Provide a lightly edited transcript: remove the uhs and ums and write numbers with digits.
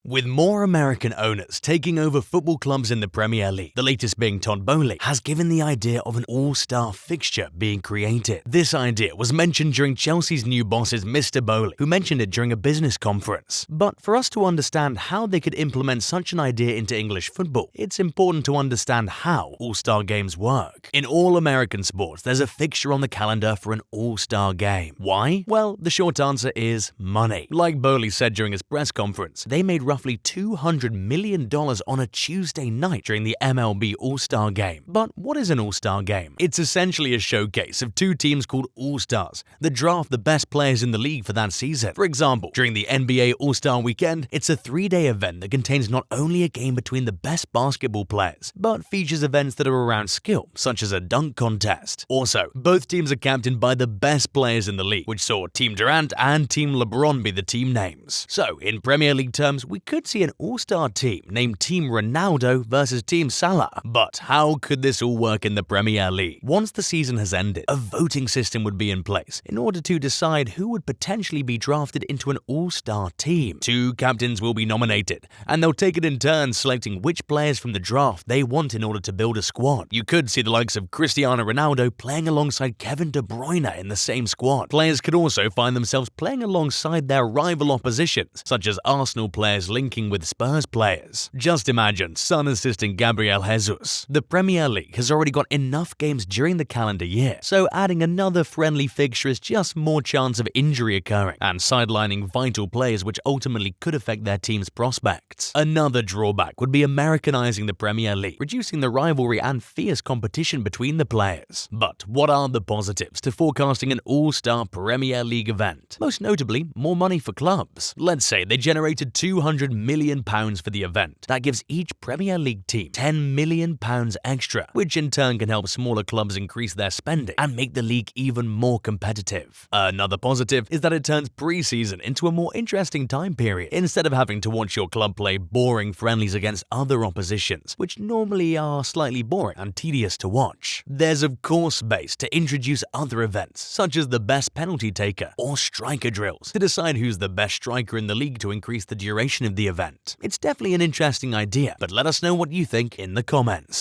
With more American owners taking over football clubs in the Premier League, the latest being Todd Boehly, has given the idea of an all-star fixture being created. This idea was mentioned during Chelsea's new bosses Mr. Bohely, who mentioned it during a business conference. But for us to understand how they could implement such an idea into English football, it's important to understand how all-star games work. In all American sports, there's a fixture on the calendar for an all-star game. Why? Well, the short answer is money. Like Bohely said during his press conference, they made roughly $200 million on a Tuesday night during the MLB All-Star Game. But what is an All-Star Game? It's essentially a showcase of two teams called All-Stars that draft the best players in the league for that season. For example, during the NBA All-Star Weekend, it's a 3-day event that contains not only a game between the best basketball players, but features events that are around skill, such as a dunk contest. Also, both teams are captained by the best players in the league, which saw Team Durant and Team LeBron be the team names. So, in Premier League terms, we could see an all-star team named Team Ronaldo versus Team Salah. But how could this all work in the Premier League? Once the season has ended, a voting system would be in place in order to decide who would potentially be drafted into an all-star team. 2 captains will be nominated, and they'll take it in turn selecting which players from the draft they want in order to build a squad. You could see the likes of Cristiano Ronaldo playing alongside Kevin De Bruyne in the same squad. Players could also find themselves playing alongside their rival oppositions, such as Arsenal players linking with Spurs players. Just imagine Son assisting Gabriel Jesus. The Premier League has already got enough games during the calendar year, so adding another friendly fixture is just more chance of injury occurring and sidelining vital players, which ultimately could affect their team's prospects. Another drawback would be Americanizing the Premier League, reducing the rivalry and fierce competition between the players. But what are the positives to forecasting an all-star Premier League event? Most notably, more money for clubs. Let's say they generated £200 million for the event. That gives each Premier League team £10 million extra, which in turn can help smaller clubs increase their spending and make the league even more competitive. Another positive is that it turns pre-season into a more interesting time period, instead of having to watch your club play boring friendlies against other oppositions, which normally are slightly boring and tedious to watch. There's of course space to introduce other events, such as the best penalty taker or striker drills, to decide who's the best striker in the league to increase the duration of the event. It's definitely an interesting idea, but let us know what you think in the comments.